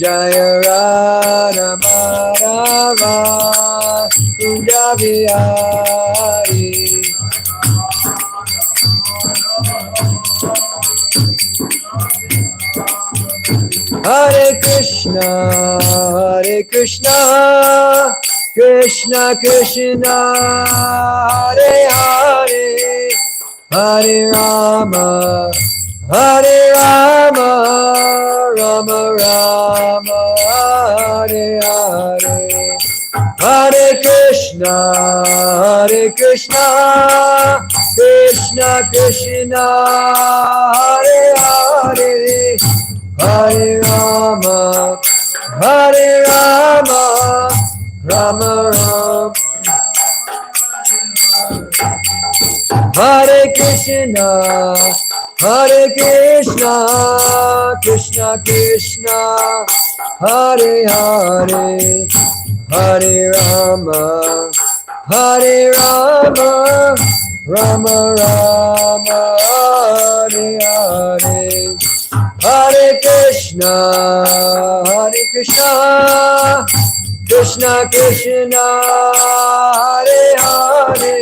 Jaya Radha Madhava Kunja Bihari. Hare Krishna, Krishna Krishna, Hare Hare, Hare Rama, Hare Rama, Rama Rama, Hare Hare. Hare Krishna, Krishna Krishna, Hare Hare, Hare Rama, Rama Rama. Hare Krishna, Krishna Krishna, Hare Hare, Hare Rama, Rama Rama, Hare Hare. Hare Krishna, Krishna Krishna, Hare Hare,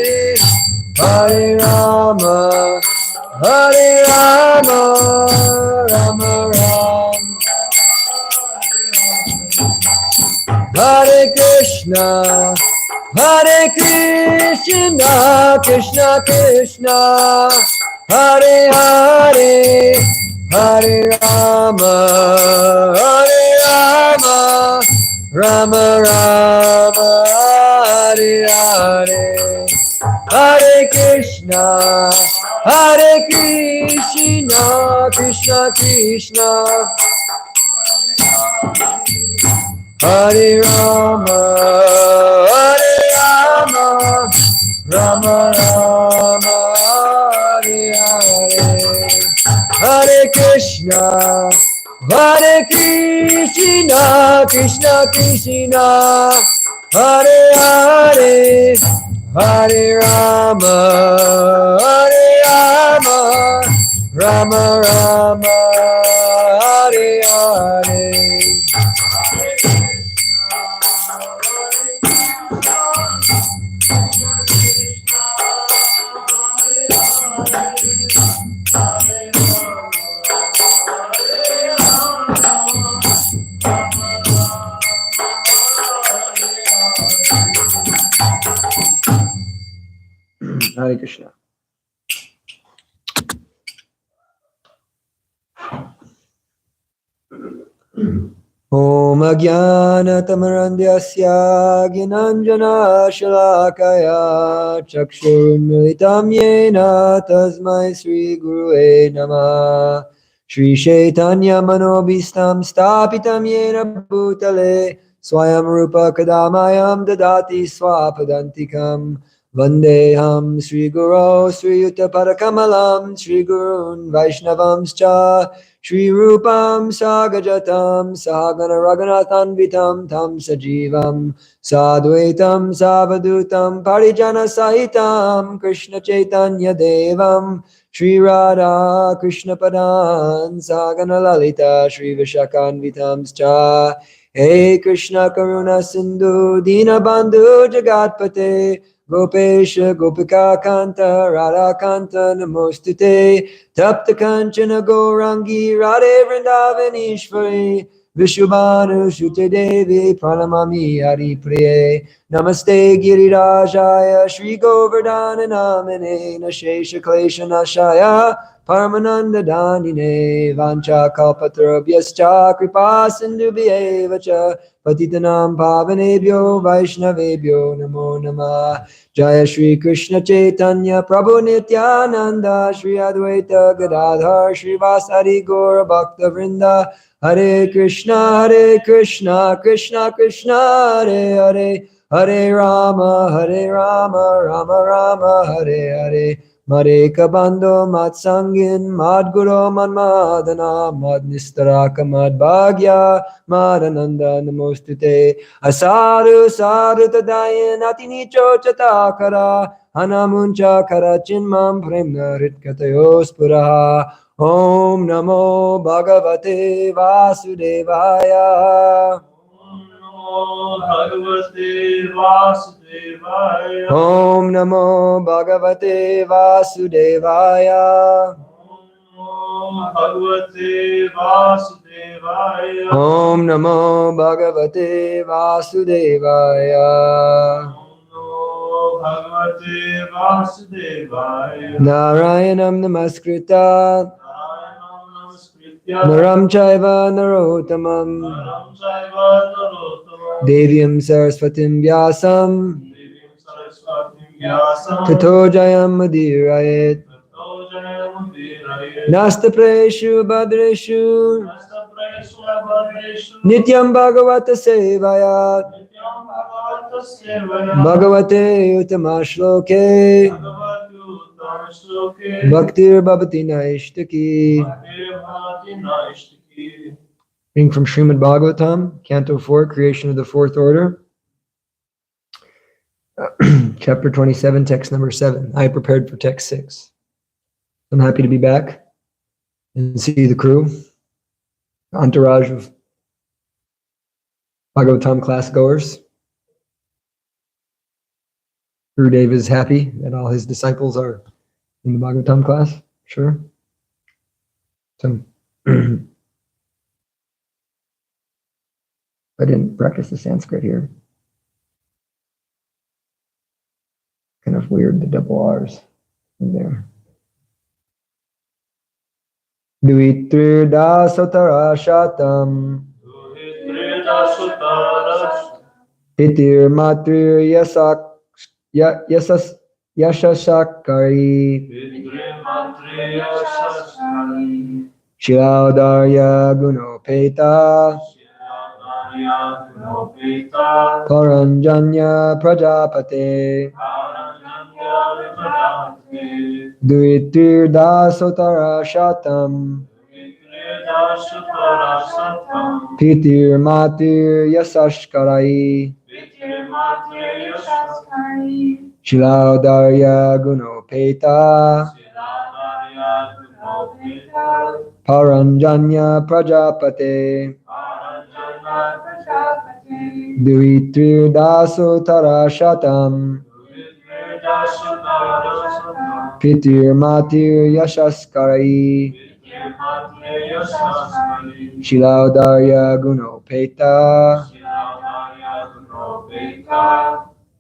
Hare Rama, Rama Rama. Hare Krishna, Krishna Krishna, Hare Hare, Hare Rama, Rama Rama, Hare Hare. Hare Krishna, Krishna Krishna, Hare Rama, Rama Rama, Hare Hare. Hare Krishna, Krishna Krishna, Hare Hare, Hare Rama, Rama Rama, Hare Hare. Hare Krishna. Om Ajnana Tamarandhyasya Gnanjana Shalakaya Chakshurunmilitam Yena Tasmai Sri Gurue Namah. Shri Chaitanya Manobhistam Stapitam Yena Bhutale Swayam Rupa Kadamayam Dadati Swapadantikam Vandeham Sri Guru Sri Yuta Parakamalam Sri Gurun Vaishnavamscha Shri Rupam Sagajatam Sahagana Raghunathanvitam Tam Sajivam Sadvaitam Savadutam Parijana Sahitam Krishna Chaitanya Devam Shri Radha Krishna Padan Sagana Lalita Shri Vishakanvitam Scha Hey Krishna Karuna Sindhu Dinabandhu Jagatpate Gopesha Gopika Kanta Radha Kanta Namostute Tapta Kanchana Gourangi Radhe Vrindavaneshwari Vishubhanu Shute Devi Pranamami Hari Priye Namaste Girirajaya Shri Govardhana Namine Nashesha Klesha Nashaya Paramananda Danine Vancha Kalpatarabhyascha Kripa Sindhubhyeva Cha Patitanam Pavanebhyo Vaishnavebhyo Namo Namah. Jaya Shri Krishna Chaitanya Prabhu Nityananda Shri Advaita Gadadhar Shri Vasari Gaura Bhakta Vrinda Hare Krishna Krishna Krishna Hare Hare Hare Rama Rama Rama Hare Hare Mare Kabando Mat Sangin Mad Guru Man Madana Mad Nistaraka Mad Bhagya Madananda Namostute Asaru Saru Tadayan Atinicho Chatakara Hanamuncha Karachin Mam Premna Ritkatayos Puraha Om Namo Bhagavate Vasudevaya. Bhagavate Vasudevaya. Om Namo Bhagavate Vasudevaya. Bhagavate Vasudevaya. Om Namo Bhagavate Vasudevaya. Bhagavate Vasudevaya. Narayanam Namaskritya Naram Chaiva Narottamam Naram Saiva Narottamam. Devyam Saraswatim Vyasam Devim Saraswati Vyasam. Tato Jayam Mudirayet Tato Jayamudirayet. Nasta Preshu Badreshu Nastapreshu Abhadreshu. Nityam Bhagavata Sevaya Nityam Bhagavata Sevaya. Bhagavate Uttamashloke Bhagavati Uttam Shloke. Bhaktir Bhavati Naishtaki. Bhagavati Naishtaki. Reading from Srimad Bhagavatam, Canto 4, Creation of the Fourth Order, Chapter 27, Text number 7. I prepared for Text 6. I'm happy to be back and see the crew, entourage of Bhagavatam class goers. Gurudev is happy that all his disciples are in the Bhagavatam class, sure. So, I didn't practice the Sanskrit here. Kind of weird, the double R's in there. Duitrida Sotara Shatam Duhitrida Sutaras. Titir Matrir Yashashakari Vidre Matriya Saskari. Shilaudarya Gunopeta Shilaya Gunopita. Paranjanya Prajapate Paranjanya Vipajapati. Duitirda Sotara Shatam Vitrida Sutara Satam. Pitir Matir Yasashkarai Vitre Matriya Saskari. Shilaudarya Gunopeta Siladaya Gunopita. Paranjanya Prajapate Paranjanya Vipajapati. Duitirda Sotara Shatam Vitrida Sutara Satam. Pitir Matir Yashaskarai Vitre Matriya Saskari. Shilaudarya Gunopeta Siladaya Gunopita.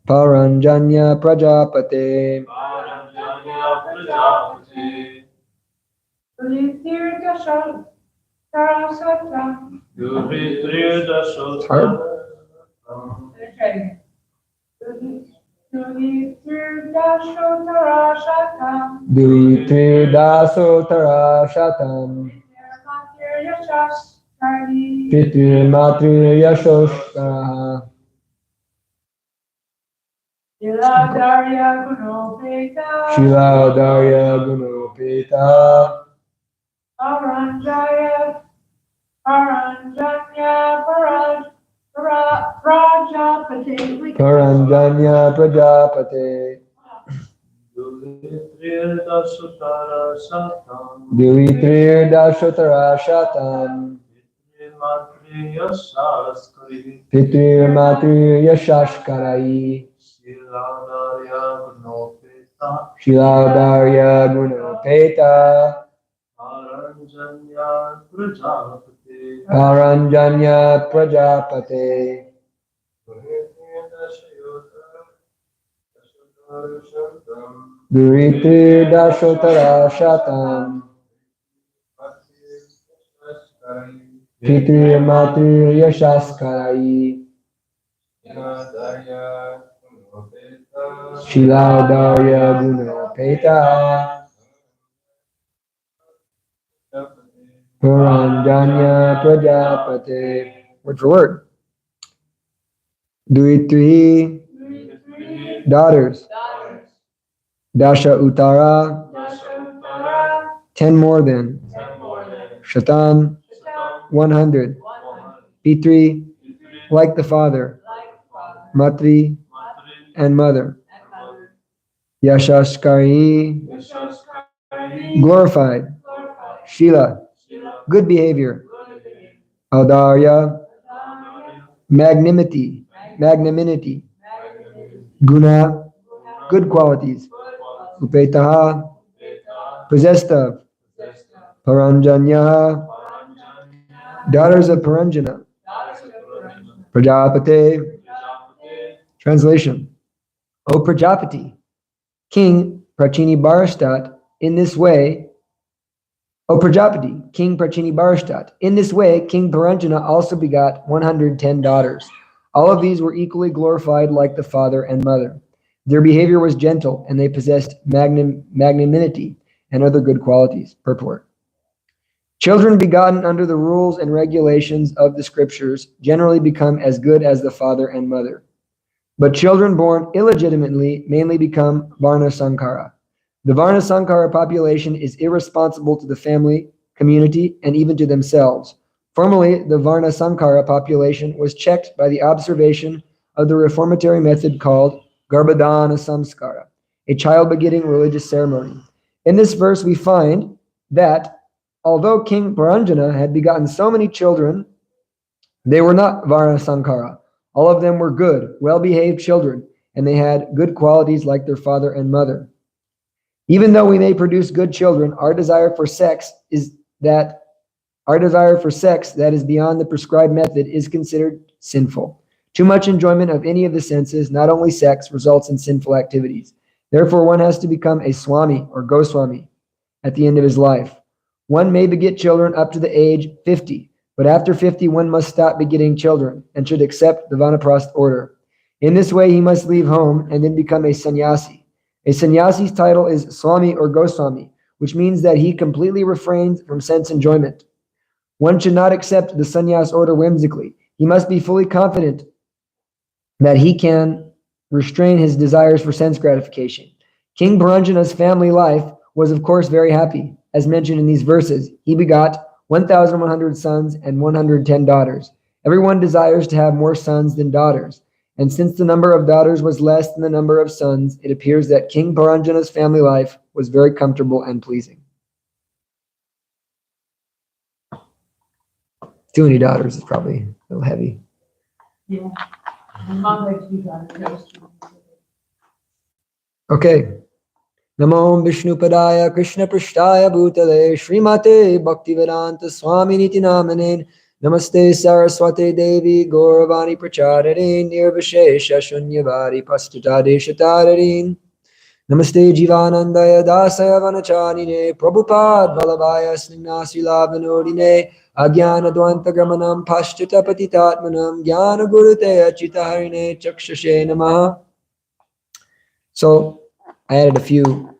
Paranjanya Prajapate Paranjanya Prajapati. Duhitrida Sotara Satam. Duhitrida It's hard. Duhitrida Sotara Satam. Duitirda Sotara Shatam Pitir Matir Yashoshkara Shilaudarya Gunopeta. Shilaudarya Gunopeta Paranjanya Prajapati. Paranjanya Prajapate Duhitrida Sutara Satam. Duitirda Sotara Shatam Vitre Matriya Saskari. Pitir Matir Yashashkarai Siladaya Gunopita. Shilaudarya Gunopeta Paranjanya Prajapati. Paranjanya Prajapate Duitirda Sotara Shatam Pitir Matir Yashaskai Shilaudarya Gunopeta Paranjanya Prajapate. Word for word. Duitri, daughters. Dasha Uttara, 10 more than. Shatam, 100. Pitri, like the father. Matri, and mother. Yashashkari, glorified. Shila, good behavior. Audarya, magnanimity. Guna, good qualities. Upetaha, possessed of. Paranjanya, daughters of Paranjana. Prajapate, translation. O Prajapati, King Prachini Barastat, in this way, O Prajapati, King Prachini Barastat, in this way, King Paranjana also begot 110 daughters. All of these were equally glorified like the father and mother. Their behavior was gentle, and they possessed magnanimity and other good qualities. Purport. Children begotten under the rules and regulations of the scriptures generally become as good as the father and mother. But children born illegitimately mainly become Varna Sankara. The Varna Sankara population is irresponsible to the family, community, and even to themselves. Formerly, the Varna Sankara population was checked by the observation of the reformatory method called Garbhadana Samskara, a child-begetting religious ceremony. In this verse, we find that although King Paranjana had begotten so many children, they were not Varna Sankara. All of them were good, well-behaved children, and they had good qualities like their father and mother. Even though we may produce good children, our desire for sex that is beyond the prescribed method is considered sinful. Too much enjoyment of any of the senses, not only sex, results in sinful activities. Therefore, one has to become a Swami or Goswami at the end of his life. One may beget children up to the age 50, but after 50, one must stop begetting children and should accept the Vanaprastha order. In this way, he must leave home and then become a sannyasi. A sannyasi's title is Swami or Goswami, which means that he completely refrains from sense enjoyment. One should not accept the sannyas order whimsically. He must be fully confident that he can restrain his desires for sense gratification. King Paranjana's family life was, of course, very happy. As mentioned in these verses, he begot 1,100 sons and 110 daughters. Everyone desires to have more sons than daughters. And since the number of daughters was less than the number of sons, it appears that King Paranjana's family life was very comfortable and pleasing. Too many daughters is probably a little heavy. Yeah. Mom likes to be done. Okay. Namo Vishnupadaya Krishna Prishtaya Bhutale Srimate Bhaktivedanta Swami Niti Namane Namaste Saraswate Devi Gauravani Pracharare Nirvishesha Shunyavadi Pastutadeshatararin Namaste Jivanandaya Dasaya Vanacharine Prabhupada Vallabhaya Sninasi Lavanodine Agyana Dwanta Gramanam Pashtuta Patitatmanam Gyana Gurute Achitaharine Chakshashe Namaha. So I added a few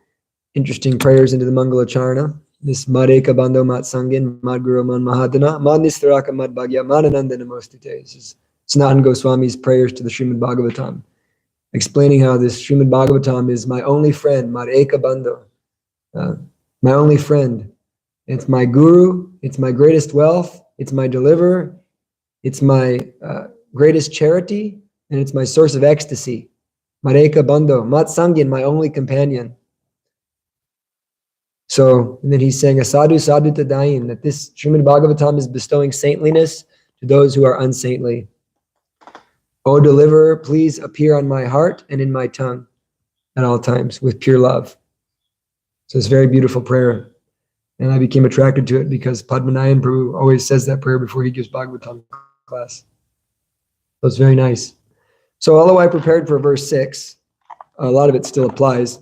interesting prayers into the Mangala Charana. This Madeka Bandho Mat Sangin, Mad Guru Man Mahadana, Mad Nistaraka Mad Bhagya, Madananda Namostite. This is Sanatan Goswami's prayers to the Srimad Bhagavatam, explaining how this Srimad Bhagavatam is my only friend, Madeka Bandho, my only friend. It's my guru, it's my greatest wealth, it's my deliverer, it's my greatest charity, and it's my source of ecstasy. Madeka Bandho, Mat Sangin, my only companion. So, and then he's saying, Asadu sadhu tadayin, that this Srimad Bhagavatam is bestowing saintliness to those who are unsaintly. O deliverer, please appear on my heart and in my tongue at all times with pure love. So it's a very beautiful prayer. And I became attracted to it because Padmanayan Prabhu always says that prayer before he gives Bhagavatam class. So it's very nice. So although I prepared for verse 6, a lot of it still applies.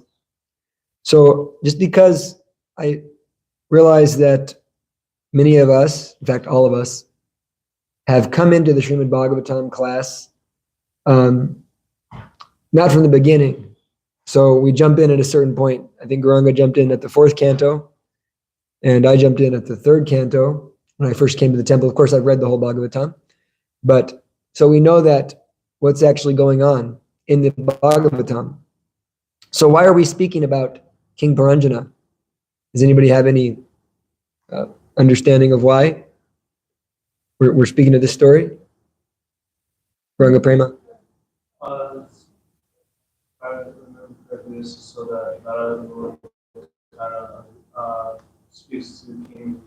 So just because I realize that many of us, in fact, all of us, have come into the Srimad Bhagavatam class, not from the beginning. So we jump in at a certain point. I think Gauranga jumped in at the 4th canto, and I jumped in at the 3rd canto when I first came to the temple. Of course, I've read the whole Bhagavatam, but so we know that what's actually going on in the Bhagavatam. So why are we speaking about King Paranjana? Does anybody have any understanding of why we're speaking of this story? Gauranga Prema? I remember this so that Narada would kind of speaks to the king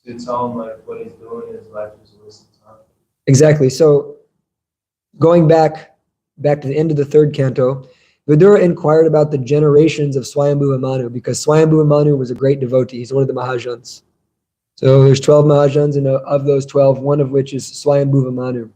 to tell him like what he's doing in his life is a waste of time. Exactly. So going back to the end of the third canto, Vidura inquired about the generations of Swayambhuva Manu, because Swayambhuva Manu was a great devotee. He's one of the Mahajans. So there's 12 Mahajans, and of those 12, one of which is Swayambhuva Manu.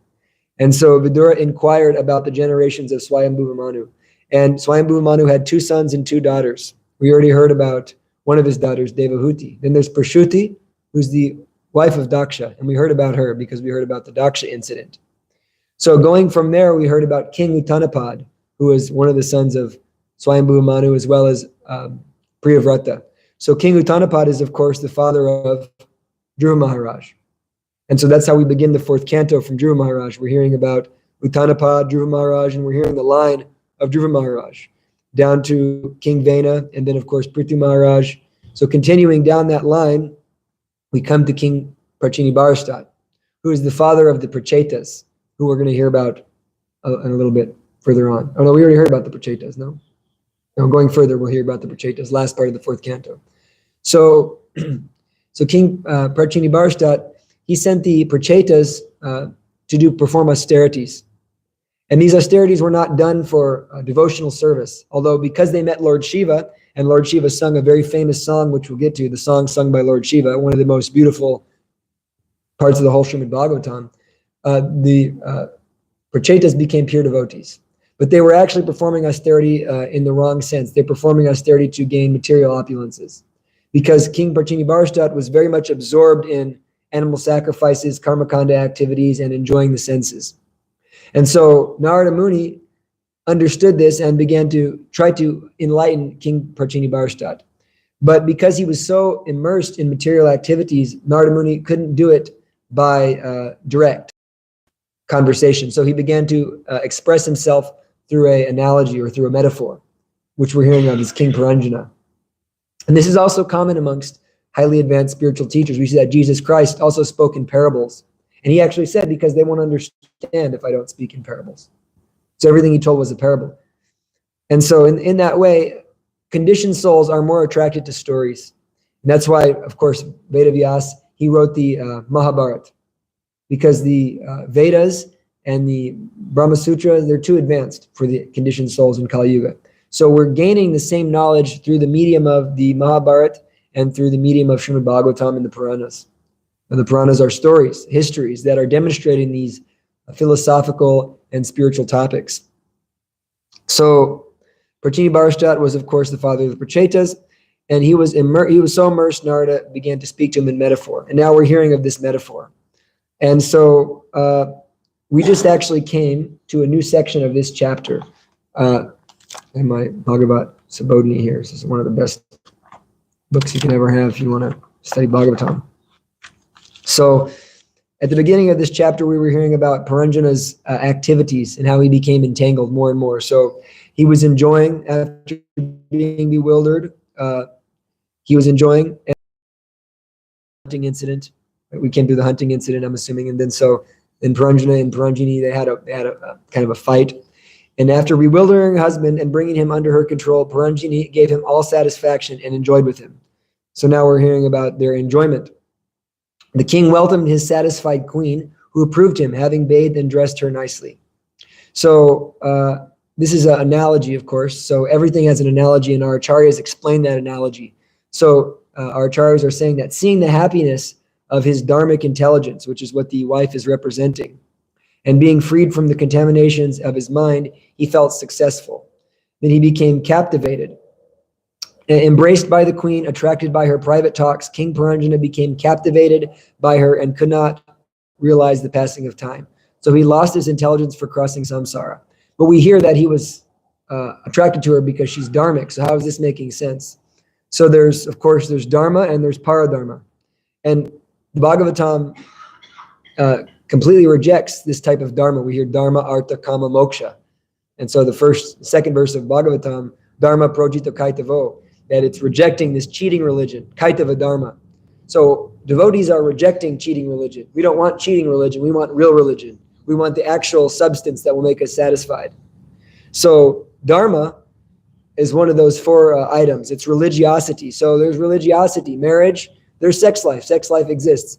And so Vidura inquired about the generations of Swayambhuva Manu. And Swayambhuva Manu had 2 sons and 2 daughters. We already heard about one of his daughters, Devahuti. Then there's Prashuti, who's the wife of Daksha. And we heard about her because we heard about the Daksha incident. So going from there, we heard about King Uttanapad, who was one of the sons of Swayambhuva Manu, as well as Priyavrata. So King Uttanapad is, of course, the father of Dhruva Maharaj. And so that's how we begin the 4th canto from Dhruva Maharaj. We're hearing about Uttanapad, Dhruva Maharaj, and we're hearing the line of Dhruva Maharaj down to King Vena, and then, of course, Prithu Maharaj. So continuing down that line, we come to King Prachini Barastat, who is the father of the Prachetas, who we're going to hear about in a little bit further on. Oh, no, we already heard about the Prachetas, no? No, going further, we'll hear about the Prachetas, last part of the 4th canto. So King Prachini Barastat, he sent the Prachetas to perform austerities. And these austerities were not done for devotional service, although because they met Lord Shiva, and Lord Shiva sung a very famous song, which we'll get to, the song sung by Lord Shiva, one of the most beautiful parts of the whole Srimad Bhagavatam, the Prachetas became pure devotees. But they were actually performing austerity in the wrong sense. They're performing austerity to gain material opulences. Because King Prachini Barastat was very much absorbed in animal sacrifices, karmakanda activities, and enjoying the senses. And so Narada Muni understood this and began to try to enlighten King Prachini Barastat. But because he was so immersed in material activities, Narada Muni couldn't do it by direct conversation. So he began to express himself through an analogy or through a metaphor, which we're hearing of as King Paranjana. And this is also common amongst highly advanced spiritual teachers. We see that Jesus Christ also spoke in parables. And he actually said, because they won't understand if I don't speak in parables. So everything he told was a parable. And so in that way, conditioned souls are more attracted to stories. And that's why, of course, Vedavyas, he wrote the Mahabharata. Because the Vedas and the Brahma Sutra, they're too advanced for the conditioned souls in Kali Yuga. So we're gaining the same knowledge through the medium of the Mahabharata and through the medium of Srimad Bhagavatam and the Puranas. And the Puranas are stories, histories that are demonstrating these philosophical and spiritual topics. So Prachini Barastat was, of course, the father of the Prachetas, and he was so immersed, Narada began to speak to him in metaphor. And now we're hearing of this metaphor. And so we just actually came to a new section of this chapter. In my Bhagavat Sabodhini here. This is one of the best books you can ever have if you want to study Bhagavatam. So at the beginning of this chapter, we were hearing about Paranjana's activities and how he became entangled more and more. So he was enjoying, after being bewildered, he was enjoying a hunting incident. We came through the hunting incident, I'm assuming. And then so in Paranjana and Paranjini, they had a kind of a fight. And after bewildering her husband and bringing him under her control, Paranjini gave him all satisfaction and enjoyed with him. So now we're hearing about their enjoyment. The king welcomed his satisfied queen, who approved him, having bathed and dressed her nicely. So this is an analogy, of course. So everything has an analogy, and our acharyas explain that analogy. So our acharyas are saying that seeing the happiness of his dharmic intelligence, which is what the wife is representing, and being freed from the contaminations of his mind, he felt successful. Then he became captivated. Embraced by the queen, attracted by her private talks, King Paranjana became captivated by her and could not realize the passing of time. So he lost his intelligence for crossing samsara. But we hear that he was attracted to her because she's dharmic. So how is this making sense? So there's dharma and there's paradharma. And the Bhagavatam completely rejects this type of dharma. We hear dharma, artha, kama, moksha. And so the second verse of Bhagavatam, dharma projito kaitavo, that it's rejecting this cheating religion, kaitava dharma. So devotees are rejecting cheating religion. We don't want cheating religion. We want real religion. We want the actual substance that will make us satisfied. So dharma is one of those four items. It's religiosity. So there's religiosity, marriage, there's sex life. Sex life exists.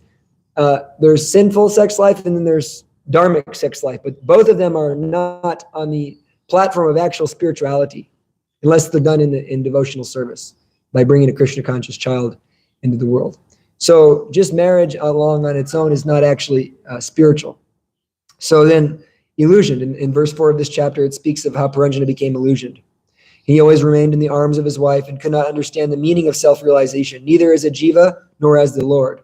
There's sinful sex life, and then there's dharmic sex life. But both of them are not on the platform of actual spirituality, unless they're done in devotional service by bringing a Krishna conscious child into the world. So just marriage alone on its own is not actually spiritual. So then illusioned. In verse 4 of this chapter, it speaks of how Puranjana became illusioned. He always remained in the arms of his wife and could not understand the meaning of self-realization, neither as a jiva nor as the Lord.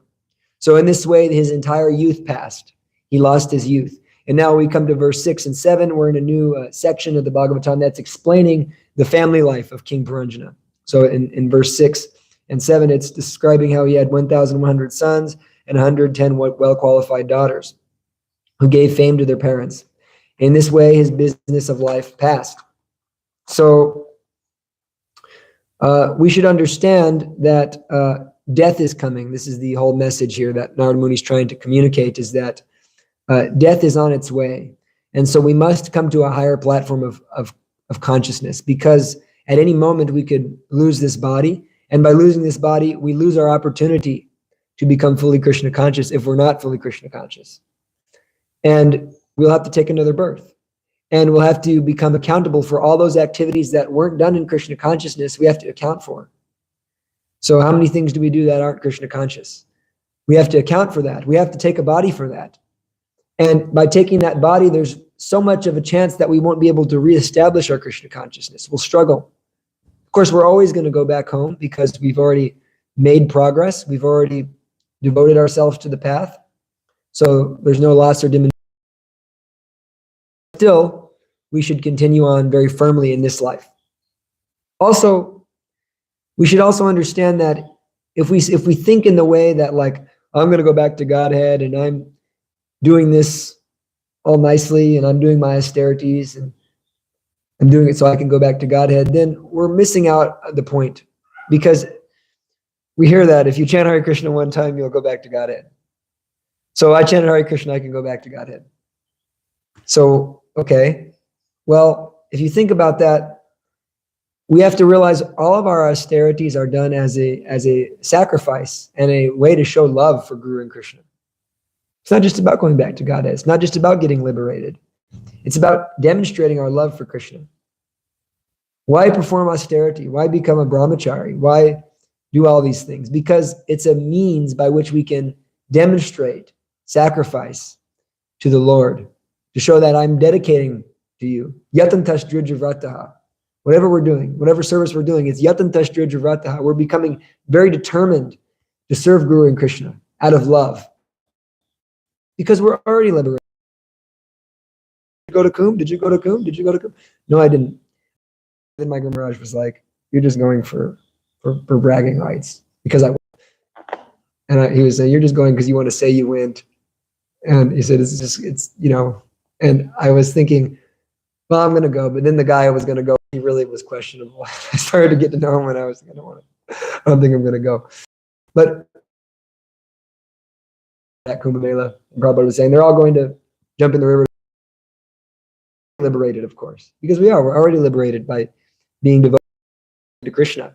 So in this way, his entire youth passed. He lost his youth. And now we come to verse 6 and 7. We're in a new section of the Bhagavatam that's explaining the family life of King Puranjana. So in verse 6 and 7, it's describing how he had 1,100 sons and 110 well-qualified daughters who gave fame to their parents. In this way, his business of life passed. So we should understand that death is coming. This is the whole message here that Narada Muni is trying to communicate, is that death is on its way. And so we must come to a higher platform of consciousness, because at any moment we could lose this body. And by losing this body, we lose our opportunity to become fully Krishna conscious if we're not fully Krishna conscious. And we'll have to take another birth. And we'll have to become accountable for all those activities that weren't done in Krishna consciousness. We have to account for. So how many things do we do that aren't Krishna conscious? We have to account for that. We have to take a body for that. And by taking that body, there's so much of a chance that we won't be able to reestablish our Krishna consciousness. We'll struggle. Of course, we're always going to go back home because we've already made progress. We've already devoted ourselves to the path. So there's no loss or diminution. Still, we should continue on very firmly in this life. Also, we should also understand that if we think in the way that, like, I'm going to go back to Godhead and I'm doing this all nicely and I'm doing my austerities and I'm doing it so I can go back to Godhead, then we're missing out the point. Because we hear that if you chant Hare Krishna one time, you'll go back to Godhead. So I chanted Hare Krishna, I can go back to Godhead. So, okay. Well, if you think about that, we have to realize all of our austerities are done as a sacrifice and a way to show love for Guru and Krishna. It's not just about going back to Godhead. It's not just about getting liberated. It's about demonstrating our love for Krishna. Why perform austerity? Why become a brahmachari? Why do all these things? Because it's a means by which we can demonstrate sacrifice to the Lord, to show that I'm dedicating to you. Yatantash drijavrataha. Whatever we're doing, whatever service we're doing, it's yatantash drijavrataha. We're becoming very determined to serve Guru and Krishna out of love. Because we're already liberated. Did you go to Kumbh? Did you go to Kumbh? Did you go to Kumbh? No, I didn't. Then my Guru Maharaj was like, you're just going for bragging rights. Because I went. And he was saying, you're just going because you want to say you went. And he said, and I was thinking, well, I'm going to go. But then the guy I was going to go, he really was questionable. I started to get to know him and I was like, I don't think I'm going to go. But at Kumbh Mela, Prabhupada was saying, they're all going to jump in the river. Liberated, of course, because we're already liberated by being devoted to Krishna.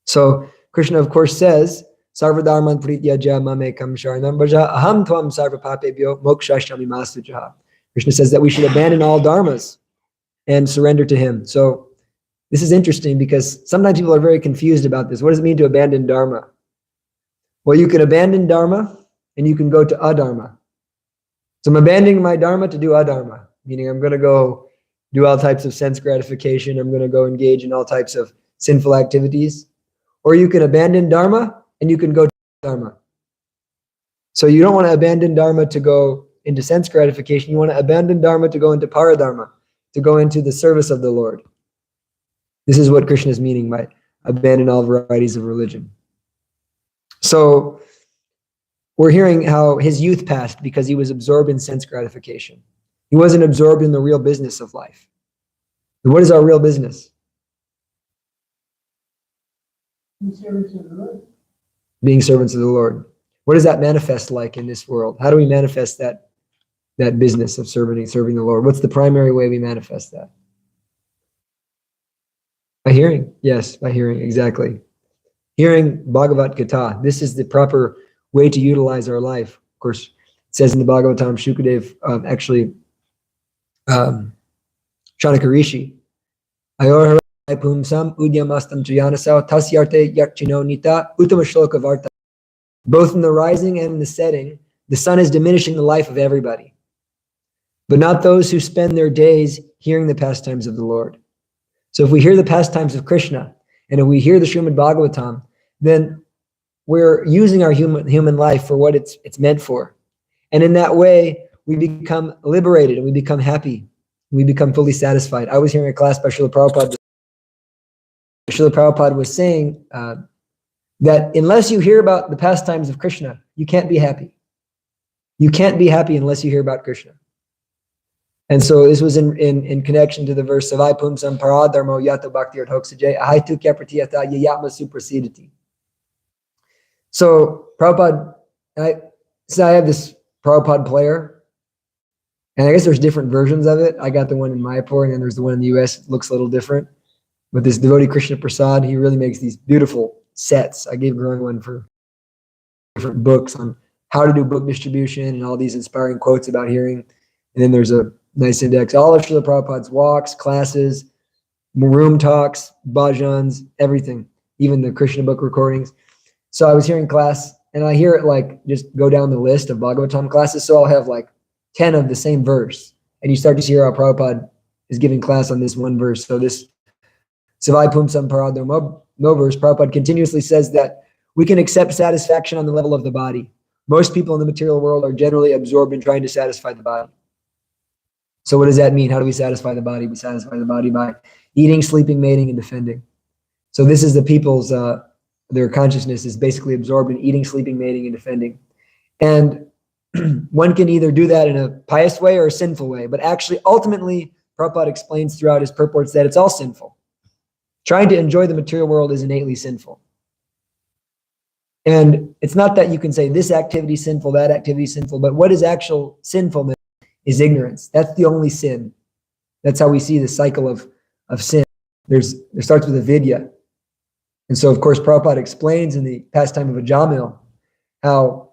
So Krishna, of course, says, Sarvadharman prityaja mamekam sharanam bhaja aham tvam sarvapapebhyo mokshashyami mastujaha. Krishna says that we should abandon all dharmas and surrender to him. So this is interesting because sometimes people are very confused about this. What does it mean to abandon dharma? Well, you can abandon dharma and you can go to adharma. So I'm abandoning my dharma to do adharma, meaning I'm going to go do all types of sense gratification. I'm going to go engage in all types of sinful activities. Or you can abandon dharma and you can go to dharma. So you don't want to abandon dharma to go into sense gratification. You want to abandon dharma to go into paradharma, to go into the service of the Lord. This is what Krishna is meaning by abandon all varieties of religion. So we're hearing how his youth passed because he was absorbed in sense gratification. He wasn't absorbed in the real business of life. And what is our real business? In service of the Lord. Being servants of the Lord. What does that manifest like in this world? How do we manifest that business of serving the Lord? What's the primary way we manifest that? By hearing, yes, by hearing, exactly. Hearing Bhagavat Gita. This is the proper way to utilize our life. Of course, it says in the Bhagavatam, Shukadev, Chanaka Rishi, Ayorhara Pumsam Udyamastam Triyanasao Tasyarte Yakchino Nita Uttama Shloka Varta. Both in the rising and in the setting, the sun is diminishing the life of everybody, but not those who spend their days hearing the pastimes of the Lord. So if we hear the pastimes of Krishna, and if we hear the Srimad Bhagavatam, then we're using our human life for what it's meant for. And in that way, we become liberated and we become happy. We become fully satisfied. I was hearing a class by Srila Prabhupada. Srila Prabhupada was saying that unless you hear about the pastimes of Krishna, you can't be happy. You can't be happy unless you hear about Krishna. And so this was in connection to the verse Savai Pumsam Paradharmo Yato Bhakti Hoksajay Ahaitu Kyapratiyata Yayatma Suprasidati. So Prabhupada, I have this Prabhupada player, and I guess there's different versions of it. I got the one in Mayapur, and then there's the one in the US. It looks a little different. But this devotee Krishna Prasad, he really makes these beautiful sets. I gave Gauranga one for different books on how to do book distribution and all these inspiring quotes about hearing. And then there's a nice index. All of Srila Prabhupada's walks, classes, room talks, bhajans, everything, even the Krishna book recordings. So I was hearing class, and I hear it like just go down the list of Bhagavatam classes. So I'll have like 10 of the same verse, and you start to hear how Prabhupada is giving class on this one verse. So this Savai Pumsam Paradharmo verse, Prabhupada continuously says that we can accept satisfaction on the level of the body. Most people in the material world are generally absorbed in trying to satisfy the body. So what does that mean? How do we satisfy the body? We satisfy the body by eating, sleeping, mating, and defending. So this is the people's, their consciousness is basically absorbed in eating, sleeping, mating, and defending. And one can either do that in a pious way or a sinful way. But actually, ultimately, Prabhupada explains throughout his purports that it's all sinful. Trying to enjoy the material world is innately sinful. And it's not that you can say this activity is sinful, that activity is sinful, but what is actual sinfulness is ignorance. That's the only sin. That's how we see the cycle of sin. It starts with avidya. And so, of course, Prabhupada explains in the pastime of Ajamil how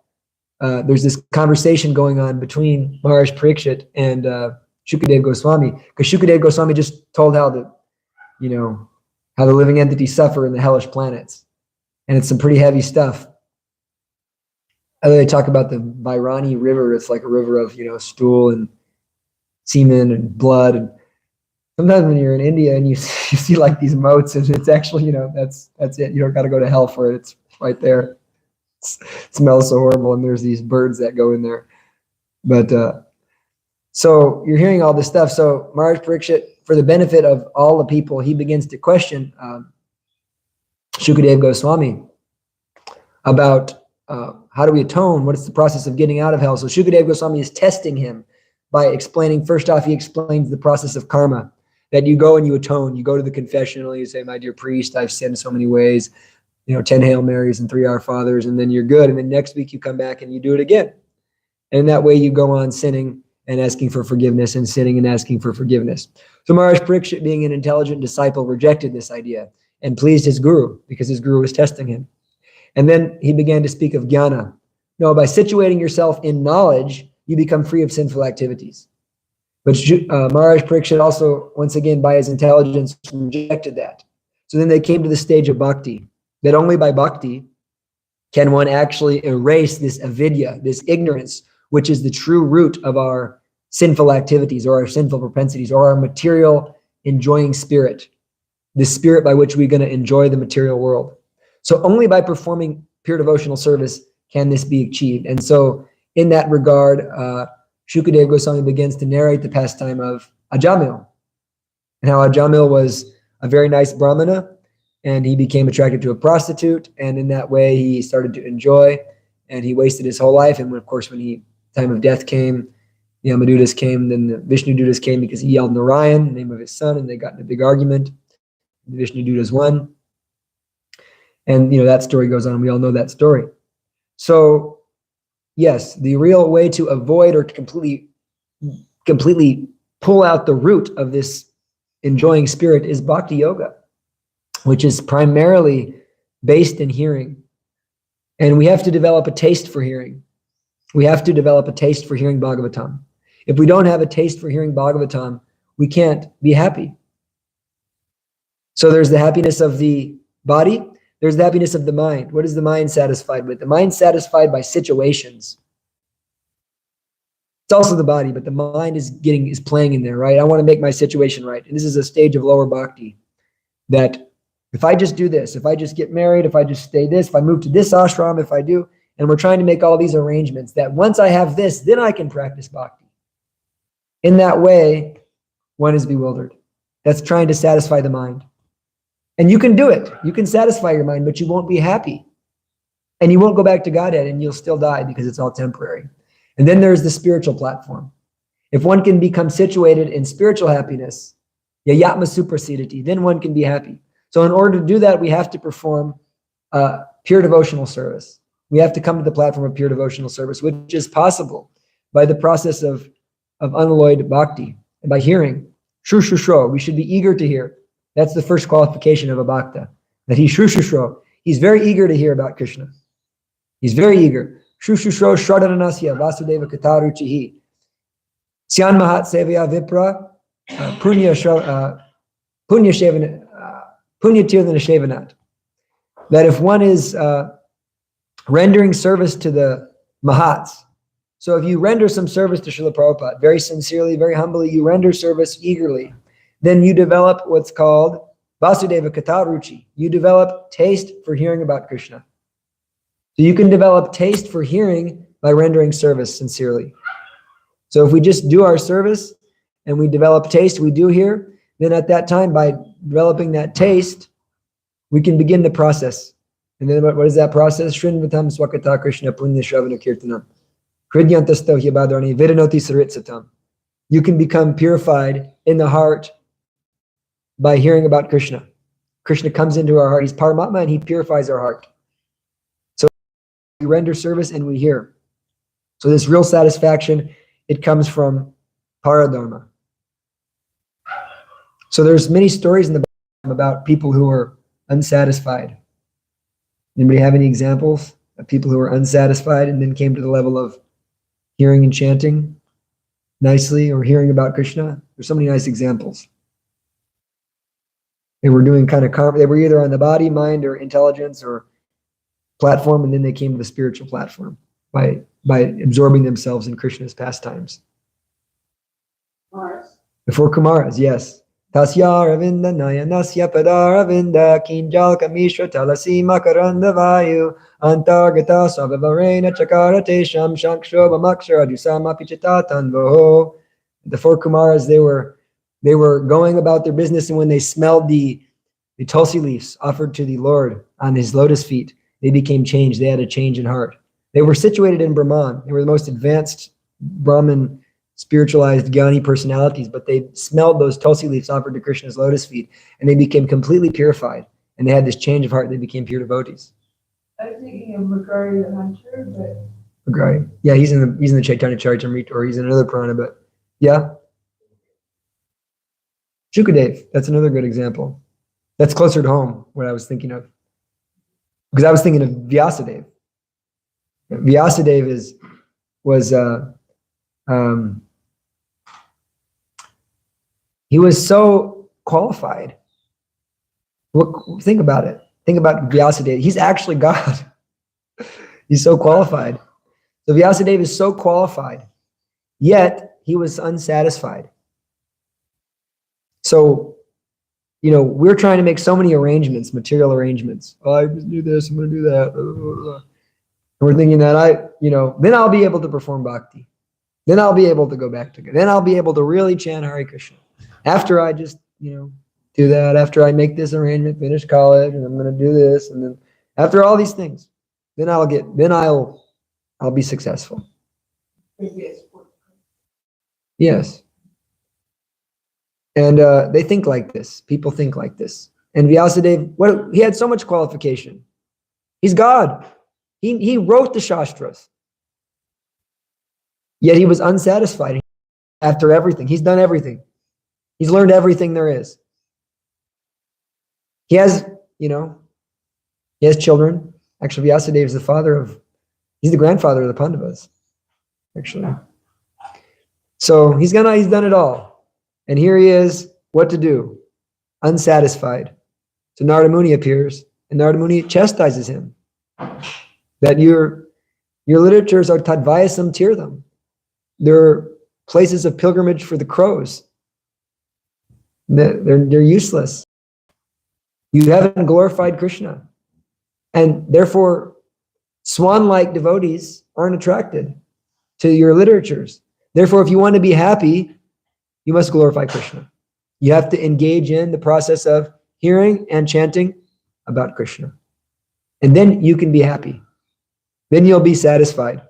there's this conversation going on between Maharaj Parikshit and Shukadev Goswami, because Shukadev Goswami just told how the living entities suffer in the hellish planets. And it's some pretty heavy stuff. They talk about the Vairani River. It's like a river of, stool and semen and blood. And sometimes when you're in India and you see like these moats, and it's actually, that's it. You don't got to go to hell for it. It's right there. It smells so horrible. And there's these birds that go in there. But so you're hearing all this stuff. So Maharaj Parikshit, for the benefit of all the people, he begins to question Shukadev Goswami about how do we atone? What is the process of getting out of hell? So Shukadev Goswami is testing him by explaining, first off, he explains the process of karma, that you go and you atone. You go to the confessional, you say, my dear priest, I've sinned so many ways, 10 Hail Marys and 3 Our Fathers, and then you're good. And then next week you come back and you do it again. And in that way you go on sinning and asking for forgiveness and sinning and asking for forgiveness. So Maharaj Parikshit, being an intelligent disciple, rejected this idea and pleased his guru because his guru was testing him. And then he began to speak of jnana. No, by situating yourself in knowledge, you become free of sinful activities. But Maharaj Parikshit also, once again, by his intelligence, rejected that. So then they came to the stage of bhakti, that only by bhakti can one actually erase this avidya, this ignorance, which is the true root of our sinful activities or our sinful propensities or our material enjoying spirit, the spirit by which we're going to enjoy the material world. So only by performing pure devotional service can this be achieved. And so in that regard, Shukadev Goswami begins to narrate the pastime of Ajamil, and how Ajamil was a very nice brahmana, and he became attracted to a prostitute, and in that way he started to enjoy, and he wasted his whole life. And of course, when time of death came, the Yamadutas came, then the Vishnu Dutas came because he yelled Narayan, the name of his son, and they got in a big argument. The Vishnu Dutas won. And that story goes on. We all know that story. So yes, the real way to avoid or completely pull out the root of this enjoying spirit is bhakti yoga. which is primarily based in hearing. And we have to develop a taste for hearing. We have to develop a taste for hearing Bhagavatam. If we don't have a taste for hearing Bhagavatam, we can't be happy. So there's the happiness of the body. There's the happiness of the mind. What is the mind satisfied with? The mind satisfied by situations. It's also the body, but the mind is playing in there, right? I want to make my situation right. And this is a stage of lower bhakti, that if I just do this, if I just get married, if I just stay this, if I move to this ashram, if I do, and we're trying to make all these arrangements, that once I have this, then I can practice bhakti. In that way, one is bewildered. That's trying to satisfy the mind. And you can do it. You can satisfy your mind, but you won't be happy. And you won't go back to Godhead, and you'll still die because it's all temporary. And then there's the spiritual platform. If one can become situated in spiritual happiness, yayatma suprasidati, then one can be happy. So in order to do that, we have to perform pure devotional service. We have to come to the platform of pure devotional service, which is possible by the process of unalloyed bhakti, and by hearing. Shrushrushro, we should be eager to hear. That's the first qualification of a bhakta, that he's shrushrushro. He's very eager to hear about Krishna. He's very eager. Shrushrushro shradananasya vasudeva kataruchihi. Syan mahat sevya vipra punyatirthana shevanat. That if one is rendering service to the mahats, so if you render some service to Srila Prabhupada, very sincerely, very humbly, you render service eagerly, then you develop what's called Vasudeva Kataruchi. You develop taste for hearing about Krishna. So you can develop taste for hearing by rendering service sincerely. So if we just do our service and we develop taste, we do hear, then at that time, by developing that taste, we can begin the process. And then what is that process? Shrinvatam swakata Krishna punya shravana kirtanam. Hridyantasto hyabadrani vidanoti saritsatam. You can become purified in the heart by hearing about Krishna. Krishna comes into our heart. He's Paramatma, and he purifies our heart. So we render service and we hear. So this real satisfaction, it comes from paradharma. So there's many stories in the Bible about people who are unsatisfied. Anybody have any examples of people who were unsatisfied and then came to the level of hearing and chanting nicely, or hearing about Krishna? There's so many nice examples. They were doing kind of they were either on the body, mind, or intelligence or platform, and then they came to the spiritual platform by absorbing themselves in Krishna's pastimes. Mars. The four Kumaras, yes. Tasya Ravinda Nayanasya Padaravinda Kinjal Kamishra Talasi Makaranda Vayu Antargata Savavarena Chakarate Sham Shankshobha Makshara Jusama Pichita Tanvoho. The four Kumaras, they were going about their business, and when they smelled the tulsi leaves offered to the Lord on his lotus feet, they became changed. They had a change in heart. They were situated in Brahman. They were the most advanced Brahmin spiritualized Gyani personalities, but they smelled those tulsi leaves offered to Krishna's lotus feet, and they became completely purified. And they had this change of heart. They became pure devotees. I was thinking of Magari the Hunter, but Magari. Yeah, he's in the Chaitanya Charitamrita, or he's in another Purana, but yeah. Shukadev, that's another good example. That's closer to home, what I was thinking of. Because I was thinking of Vyasadeva. Vyasadeva he was so qualified. Think about it. Think about Vyasadeva. He's actually God. He's so qualified. So Vyasadeva is so qualified, yet he was unsatisfied. So, we're trying to make so many arrangements, material arrangements. Oh, I just do this, I'm going to do that. And we're thinking that then I'll be able to perform bhakti. Then I'll be able to go back to God. Then I'll be able to really chant Hare Krishna. After I just, do that, after I make this arrangement, finish college, and I'm going to do this, and then after all these things, then I'll be successful. Yes. And they think like this. People think like this. And Vyasadeva, he had so much qualification. He's God. He wrote the Shastras. Yet he was unsatisfied after everything. He's done everything. He's learned everything there is. He has, he has children. Actually, Vyasadeva is he's the grandfather of the Pandavas, actually. So he's done it all. And here he is, what to do? Unsatisfied. So Narada Muni appears, and Narada Muni chastises him that your literatures are tadvayasam tirtham. They're places of pilgrimage for the crows. They're useless. You haven't glorified Krishna. And therefore, swan-like devotees aren't attracted to your literatures. Therefore, if you want to be happy, you must glorify Krishna. You have to engage in the process of hearing and chanting about Krishna. And then you can be happy. Then you'll be satisfied.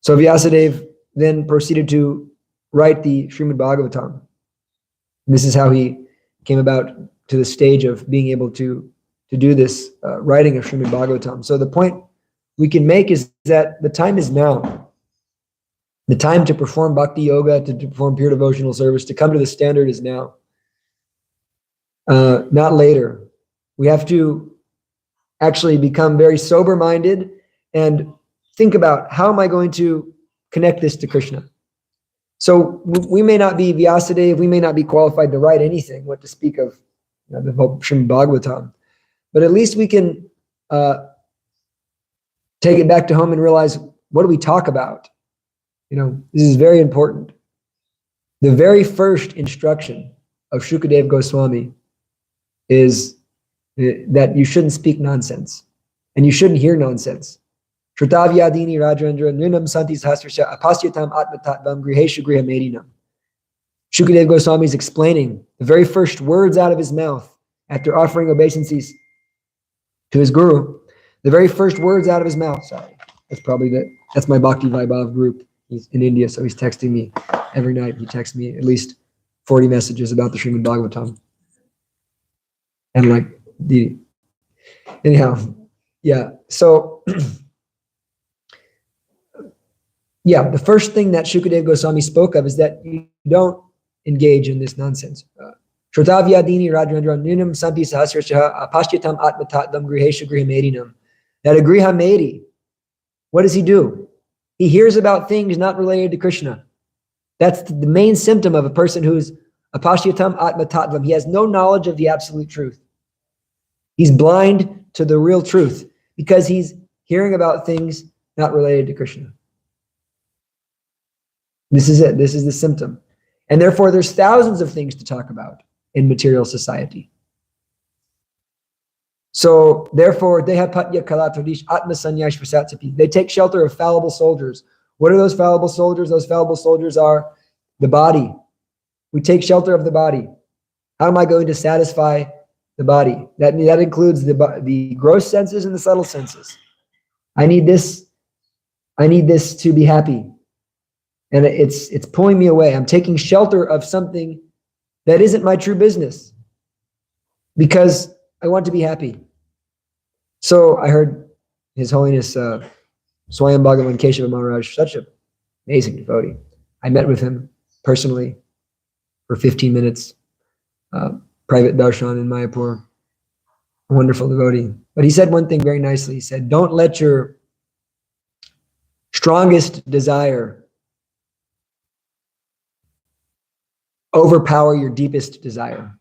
So Vyasadeva then proceeded to write the Srimad Bhagavatam. And this is how he came about to the stage of being able to do this writing of Srimad Bhagavatam. So the point we can make is that the time is now. The time to perform bhakti yoga, to perform pure devotional service, to come to the standard is now. Not later. We have to actually become very sober-minded and think about, how am I going to connect this to Krishna? So we may not be Vyasadeva, we may not be qualified to write anything, what to speak of the whole Srimad Bhagavatam. But at least we can take it back to home and realize, what do we talk about? This is very important. The very first instruction of Shukadeva Goswami is that you shouldn't speak nonsense and you shouldn't hear nonsense. Shrutavyadini Rajendra Nrinam Santi Sahasrasya Apasyatam Atmatatvam Griheshu Grihamedinam. Shukadeva Goswami is explaining the very first words out of his mouth after offering obeisances to his guru. The very first words out of his mouth. Sorry, that's my Bhakti Vaibhav group. He's in India, so he's texting me every night. He texts me at least 40 messages about the Srimad Bhagavatam. And yeah. So, yeah, the first thing that Shukadeva Goswami spoke of is that you don't engage in this nonsense. Shrotavyadini Rajendra Ninam Sampi Sahasrasya Apashyatam Atmatatvam Griheshu Grihamedinam. That a Grihamedi, what does he do? He hears about things not related to Krishna. That's the main symptom of a person who's apashyatam atmatatvam. He has no knowledge of the absolute truth. He's blind to the real truth because he's hearing about things not related to Krishna. This is it. This is the symptom. And therefore, there's thousands of things to talk about in material society. So therefore, they take shelter of fallible soldiers. What are those fallible soldiers? Those fallible soldiers are the body. We take shelter of the body. How am I going to satisfy the body? That includes the gross senses and the subtle senses. I need this to be happy. And it's pulling me away. I'm taking shelter of something that isn't my true business because I want to be happy. So I heard His Holiness Swayam Bhagavan Keshava Maharaj, such an amazing devotee. I met with him personally for 15 minutes, private darshan in Mayapur. A wonderful devotee. But he said one thing very nicely. He said, don't let your strongest desire overpower your deepest desire.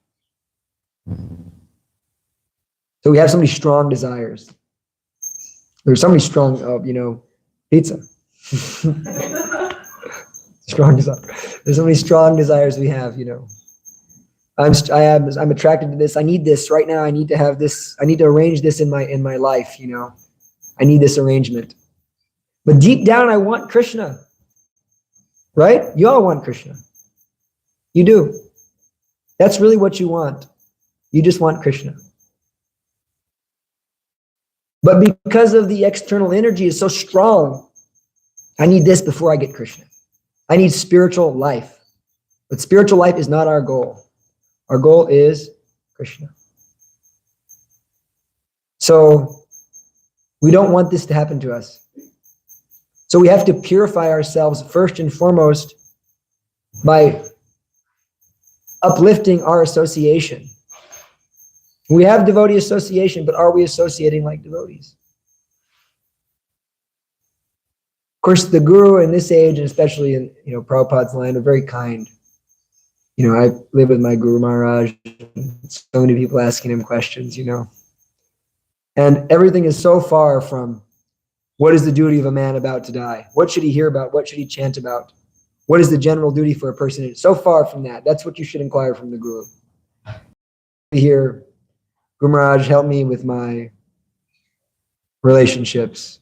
So we have so many strong desires. There's so many strong, pizza. Strong desire. There's so many strong desires we have, I'm attracted to this. I need this right now. I need to have this. I need to arrange this in my life, I need this arrangement. But deep down, I want Krishna. Right? You all want Krishna. You do. That's really what you want. You just want Krishna. But because of the external energy is so strong, I need this before I get Krishna. I need spiritual life. But spiritual life is not our goal. Our goal is Krishna. So we don't want this to happen to us. So we have to purify ourselves first and foremost by uplifting our association We have devotee association, but are we associating like devotees? Of course, the guru in this age, and especially in Prabhupada's land, are very kind. I live with my Guru Maharaj, so many people asking him questions, And everything is so far from what is the duty of a man about to die? What should he hear about? What should he chant about? What is the general duty for a person? It's so far from that. That's what you should inquire from the Guru. Here, Guru Maharaj, help me with my relationships.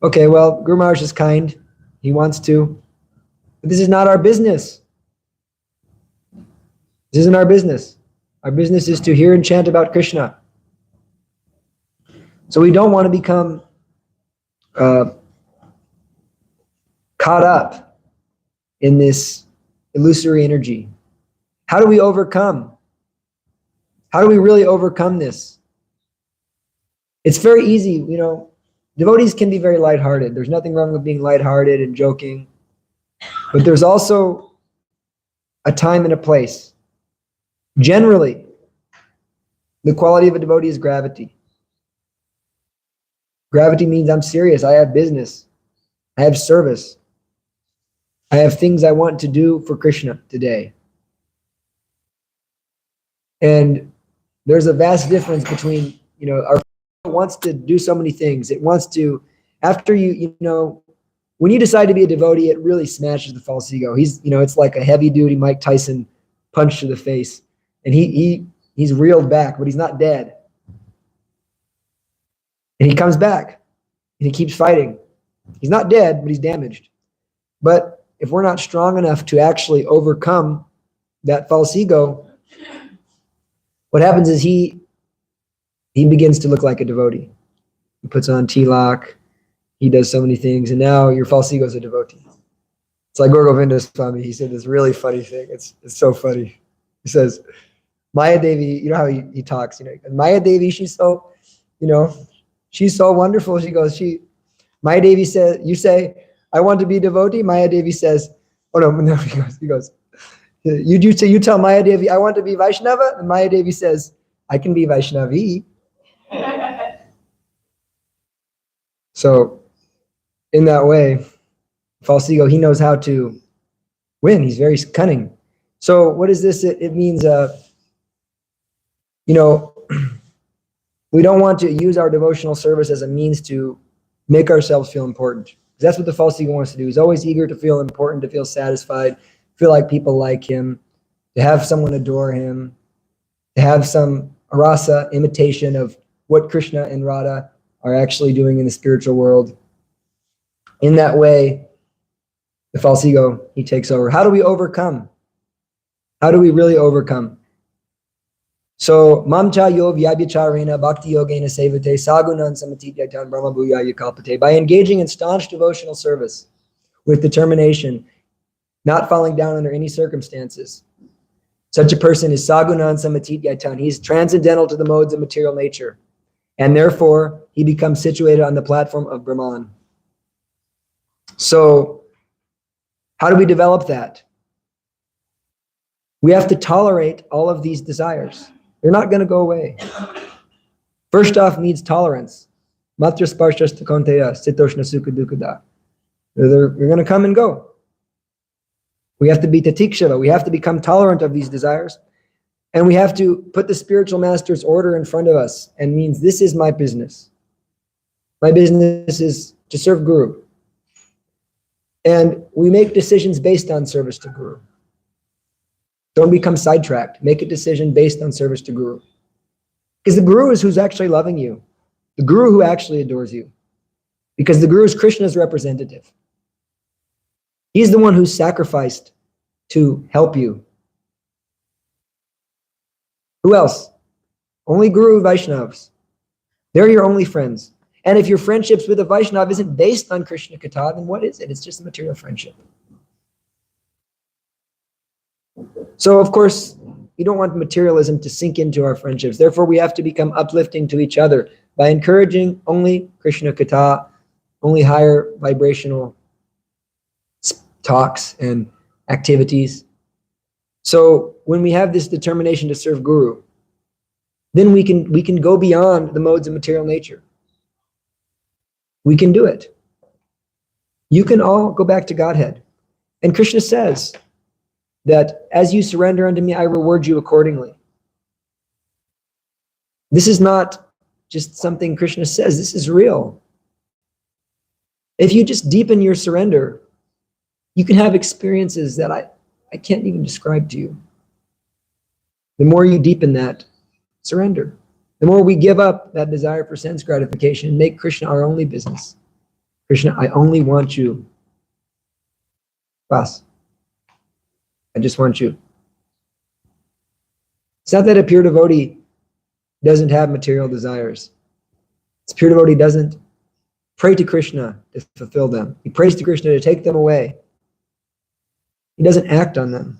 Okay, well, Guru Maharaj is kind. He wants to. But this is not our business. This isn't our business. Our business is to hear and chant about Krishna. So we don't want to become caught up in this illusory energy. How do we overcome? How do we really overcome this? It's very easy, Devotees can be very lighthearted. There's nothing wrong with being lighthearted and joking. But there's also a time and a place. Generally, the quality of a devotee is gravity. Gravity means I'm serious. I have business. I have service. I have things I want to do for Krishna today. And there's a vast difference between, our wants to do so many things. It wants to, after when you decide to be a devotee, it really smashes the false ego. It's like a heavy duty Mike Tyson punch to the face. And he's reeled back, but he's not dead. And he comes back and he keeps fighting. He's not dead, but he's damaged. But if we're not strong enough to actually overcome that false ego, what happens is he begins to look like a devotee. He puts on tilak. He does so many things. And now your false ego is a devotee. It's like Gaur Govinda Swami. He said this really funny thing. It's so funny. He says, Maya Devi, you know how he talks, Maya Devi, she's so, she's so wonderful. She goes, Maya Devi says, you say, I want to be a devotee. Maya Devi says, oh no, he goes, you tell Maya Devi, I want to be Vaishnava. And Maya Devi says, I can be Vaishnavi. So in that way, false ego, he knows how to win. He's very cunning. So what is this? It means, we don't want to use our devotional service as a means to make ourselves feel important. That's what the false ego wants to do. He's always eager to feel important, to feel satisfied, feel like people like him, to have someone adore him, to have some rasa imitation of what Krishna and Radha are actually doing in the spiritual world. In that way, the false ego, he takes over. How do we overcome? How do we really overcome? So, mamcha yo vyabhyacharena bhakti yogena sevate sagunan samatityaitan brahma bhuyaya kalpate. By engaging in staunch devotional service with determination, not falling down under any circumstances, such a person is sagunan samatityaitan. He's transcendental to the modes of material nature. And therefore, he becomes situated on the platform of Brahman. So, how do we develop that? We have to tolerate all of these desires. They're not going to go away. First off needs tolerance. Matra sparshasta konteya sitoshna sukha dukkada. They're going to come and go. We have to be tatikshava. We have to become tolerant of these desires. And we have to put the spiritual master's order in front of us, and means this is my business. My business is to serve Guru. And we make decisions based on service to Guru. Don't become sidetracked. Make a decision based on service to Guru. Because the Guru is who's actually loving you. The Guru who actually adores you. Because the Guru is Krishna's representative. He's the one who's sacrificed to help you. Who else? Only Guru Vaishnavas. They're your only friends. And if your friendships with a Vaishnav isn't based on Krishna Katha, then what is it? It's just a material friendship. So, of course, we don't want materialism to sink into our friendships. Therefore, we have to become uplifting to each other by encouraging only Krishna Katha, only higher vibrational talks and activities. So when we have this determination to serve Guru, then we can go beyond the modes of material nature. We can do it. You can all go back to Godhead. And Krishna says that as you surrender unto me, I reward you accordingly. This is not just something Krishna says, this is real. If you just deepen your surrender, you can have experiences that I can't even describe to you. The more you deepen that surrender, the more we give up that desire for sense gratification and make Krishna our only business. Krishna, I only want you. Bas. I just want you. It's not that a pure devotee doesn't have material desires. It's pure devotee doesn't pray to Krishna to fulfill them. He prays to Krishna to take them away. He doesn't act on them.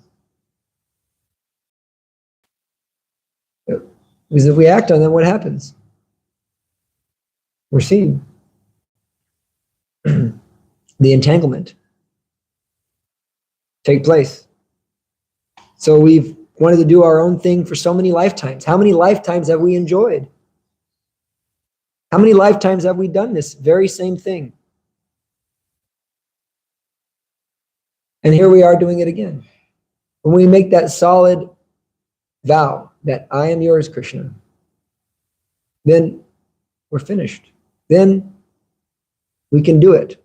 Because if we act on them, what happens? We're seen. The entanglement take place. So we've wanted to do our own thing for so many lifetimes. How many lifetimes have we enjoyed? How many lifetimes have we done this very same thing? And here we are doing it again. When we make that solid vow that I am yours, Krishna, then we're finished. Then we can do it.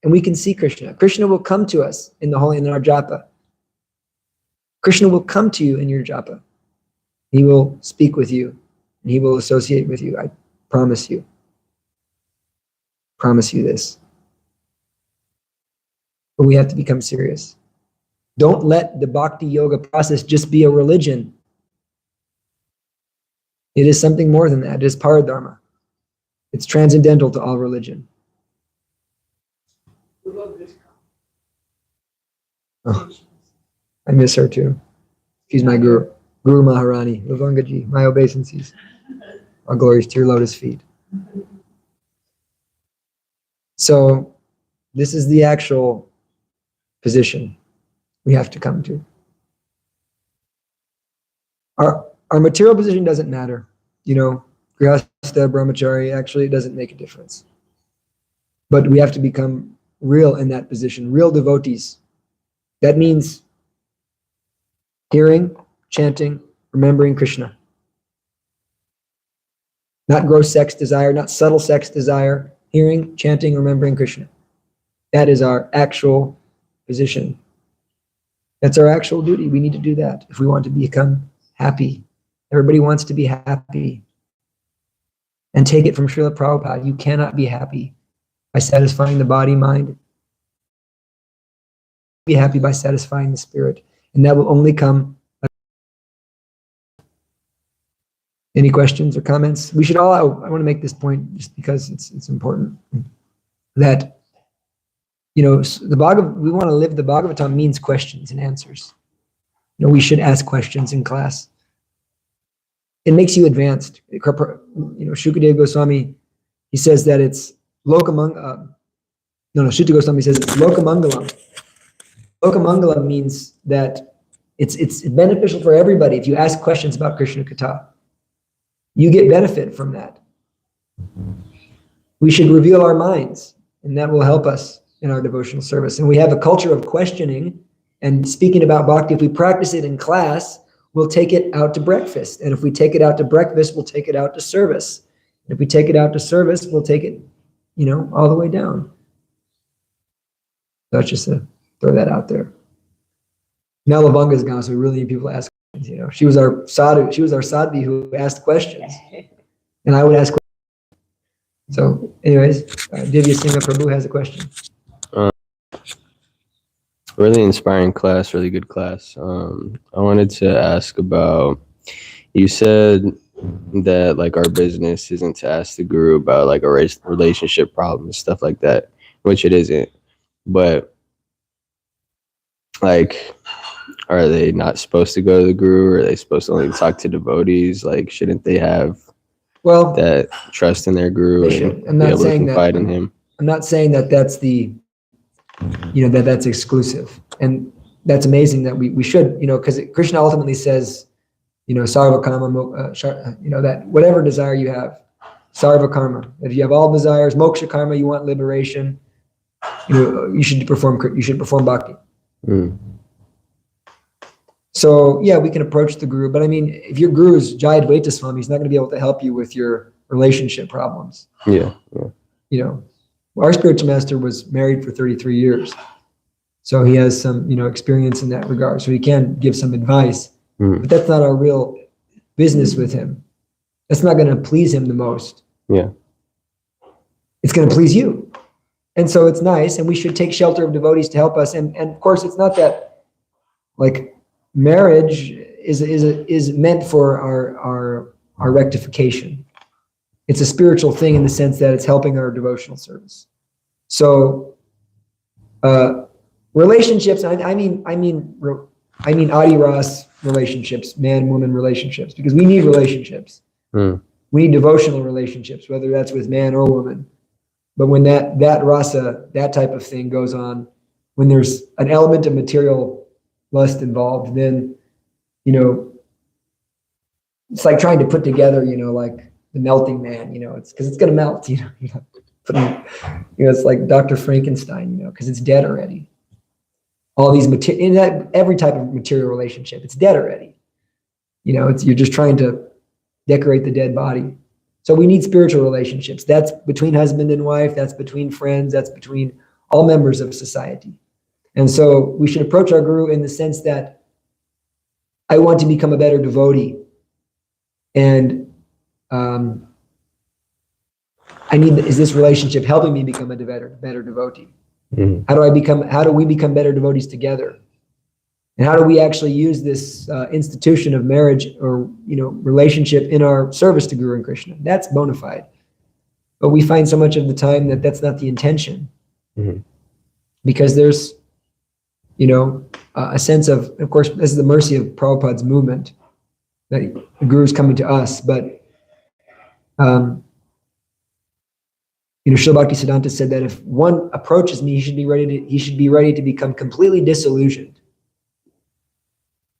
And we can see Krishna. Krishna will come to us in our japa. Krishna will come to you in your japa. He will speak with you and he will associate with you. I promise you. Promise you this. But we have to become serious. Don't let the bhakti yoga process just be a religion. It is something more than that. It is paradharma. It's transcendental to all religion. Oh, I miss her too. She's my guru, Guru Maharani, Lavangaji, my obeisances. All glories to your lotus feet. So this is the actual position we have to come to. Our material position doesn't matter. You know, Grihastha, Brahmachari, actually it doesn't make a difference. But we have to become real in that position, real devotees. That means hearing, chanting, remembering Krishna. Not gross sex desire, not subtle sex desire. Hearing, chanting, remembering Krishna. That is our actual position. That's our actual duty. We need to do that if we want to become happy. Everybody wants to be happy. And take it from Srila Prabhupada. You cannot be happy by satisfying the body, mind. Be happy by satisfying the spirit. And that will only come. Any questions or comments? We should all, I want to make this point just because it's important. That, you know, we want to live the Bhagavatam means questions and answers. You know, we should ask questions in class. It makes you advanced. You know, Shukadeva Goswami, he says that it's Lokamangalam. Shruti Goswami says it's Lokamangalam. Lokamangalam means that it's beneficial for everybody if you ask questions about Krishna Katha. You get benefit from that. We should reveal our minds, and that will help us in our devotional service. And we have a culture of questioning and speaking about bhakti. If we practice it in class, we'll take it out to breakfast. And if we take it out to breakfast, we'll take it out to service. And if we take it out to service, we'll take it, you know, all the way down. That's just to throw that out there. Now Lavanga's gone, so we really need people to ask questions. You know, she was our sadhu. She was our sadhvi who asked questions, and I would ask questions. So, anyways, Divya Singha Prabhu has a question. Really inspiring class, really good class. I wanted to ask about, you said that like our business isn't to ask the guru about like a relationship problem, stuff like that, which it isn't. But like, are they not supposed to go to the guru? Or are they supposed to only talk to devotees? Like, shouldn't they have that trust in their guru and be able to confide in him? I'm not saying that that's the, you know, that's exclusive. And that's amazing that we should, because Krishna ultimately says, sarva karma, that whatever desire you have, sarva karma. If you have all desires, moksha karma, you want liberation, you should perform bhakti. Mm. So yeah, we can approach the guru, but I mean, if your guru is Jai Advaita Swami, he's not going to be able to help you with your relationship problems. Yeah. Our spiritual master was married for 33 years. So he has some, experience in that regard. So he can give some advice, but that's not our real business with him. That's not going to please him the most. Yeah. It's going to please you. And so it's nice, and we should take shelter of devotees to help us. And of course, it's not that like marriage is meant for our rectification. It's a spiritual thing in the sense that it's helping our devotional service. So relationships, I mean Adi-Ras relationships, man-woman relationships, because we need relationships. We need devotional relationships, whether that's with man or woman. But when that rasa, that type of thing goes on, when there's an element of material lust involved, then, it's like trying to put together, like the melting man, it's because it's going to melt, it's like Dr. Frankenstein, because it's dead already. All these every type of material relationship, it's dead already. You're just trying to decorate the dead body. So we need spiritual relationships. That's between husband and wife. That's between friends. That's between all members of society. And so we should approach our guru in the sense that I want to become a better devotee. And is this relationship helping me become a better devotee? Mm-hmm. How do we become better devotees together? And how do we actually use this institution of marriage or, relationship in our service to Guru and Krishna? That's bona fide. But we find so much of the time that that's not the intention. Mm-hmm. Because there's, a sense of course, this is the mercy of Prabhupada's movement, that the Guru is coming to us. But, Srila Bhaktisiddhanta said that if one approaches me, he should be ready to become completely disillusioned.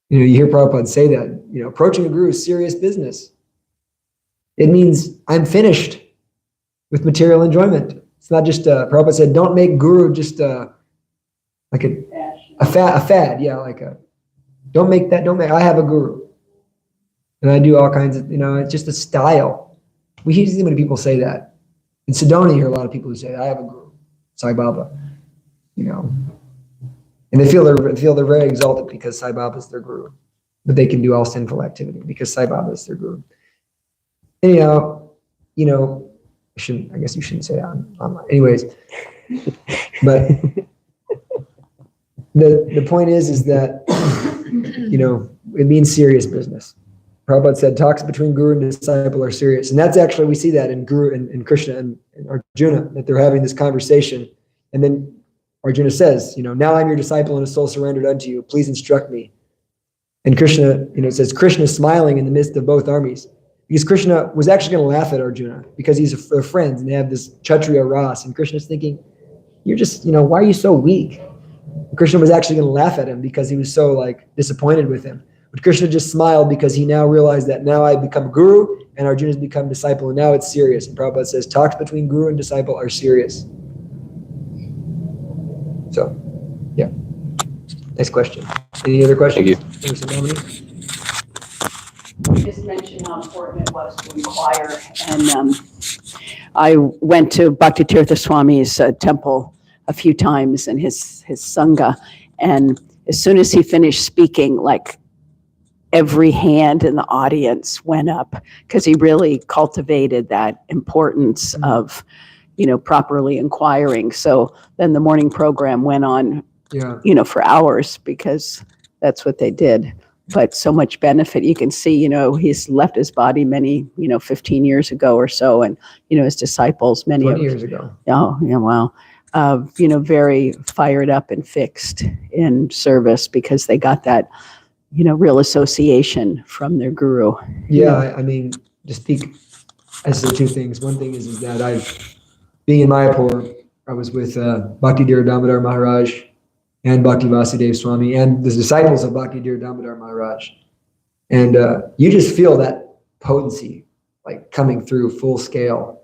You hear Prabhupada say that, approaching a guru is serious business. It means I'm finished with material enjoyment. It's not just, Prabhupada said, don't make guru just like a fad. Yeah, I have a guru. And I do all kinds of, it's just a style. We hear so many people say that. In Sedona, you hear a lot of people who say, I have a guru, Sai Baba, And they feel they're very exalted because Sai Baba is their guru, but they can do all sinful activity because Sai Baba is their guru. Anyhow, I guess you shouldn't say that online. Anyways, but the point is that it means serious business. Prabhupada said talks between guru and disciple are serious, and that's actually we see that in Guru and Krishna and Arjuna, that they're having this conversation, and then Arjuna says, now I'm your disciple and a soul surrendered unto you. Please instruct me. And Krishna, it says Krishna smiling in the midst of both armies, because Krishna was actually going to laugh at Arjuna because they're friends and they have this Kshatriya Ras. And Krishna's thinking, you're just, why are you so weak? And Krishna was actually going to laugh at him because he was so disappointed with him. But Krishna just smiled because he now realized that now I become guru and Arjuna's become disciple, and now it's serious. And Prabhupada says talks between guru and disciple are serious. So, yeah. Nice question. Any other questions? Thank You just mentioned how important it was to inquire. And I went to Bhakti Tirtha Swami's temple a few times and his Sangha. And as soon as he finished speaking, every hand in the audience went up because he really cultivated that importance of properly inquiring. So then the morning program went on, for hours because that's what they did. But so much benefit. You can see, he's left his body many, 15 years ago or so. And, his disciples, many 20 years ago. Oh, yeah, wow. Very fired up and fixed in service because they got that, real association from their guru. Yeah, to speak as the two things. One thing is that being in Mayapur, I was with Bhakti Dhira Damodar Maharaj and Bhakti Vasudev Swami and the disciples of Bhakti Dhir Damodar Maharaj. And you just feel that potency like coming through full scale.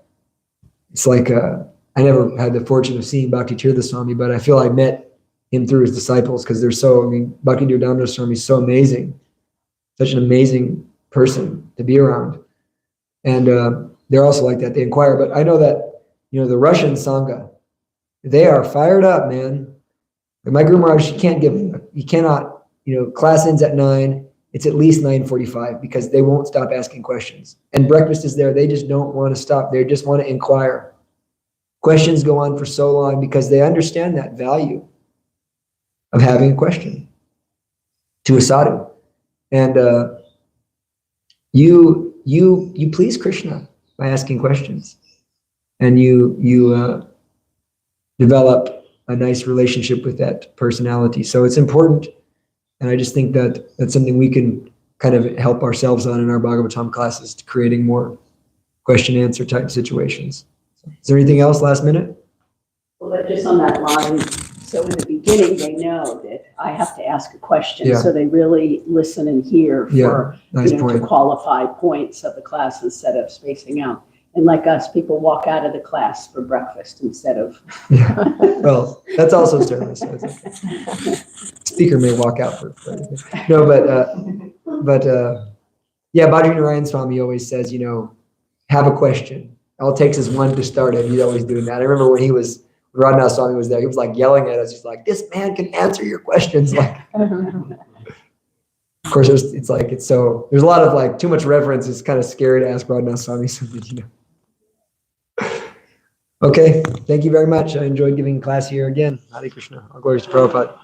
It's like I never had the fortune of seeing Bhakti Tirtha Swami, but I feel I met him through his disciples because they're so, I mean, Bhakti Dhir Damodar Swami is so amazing, such an amazing person to be around. And they're also like that. They inquire, but I know that, you know, the Russian Sangha, they are fired up, man. My Guru Maharaj, you cannot, you know, class ends at 9. It's at least 9:45 because they won't stop asking questions. And breakfast is there. They just don't want to stop. They just want to inquire. Questions go on for so long because they understand that value of having a question to a sadhu. And you please Krishna by asking questions. And you develop a nice relationship with that personality. So it's important. And I just think that that's something we can kind of help ourselves on in our Bhagavatam classes, to creating more question-answer type situations. So, is there anything else last minute? Well, but just on that line, so in the beginning, they know that I have to ask a question. Yeah. So they really listen and hear for, Nice to point. qualify points of the class instead of spacing out. And like us, people walk out of the class for breakfast instead of. Yeah. Well, that's also service. So it's okay. Speaker may walk out for no, but yeah, Bhadri Narayan Swami always says, you know, have a question. All it takes is one to start it. He's always doing that. I remember when Radhanath Swami was there, he was like yelling at us. He's like, this man can answer your questions. Like, of course, it's like, it's so, there's a lot of like too much reverence. It's kind of scary to ask Radhanath Swami something, you know. Okay, thank you very much. I enjoyed giving class here again. Hare Krishna. All glories to Prabhupada.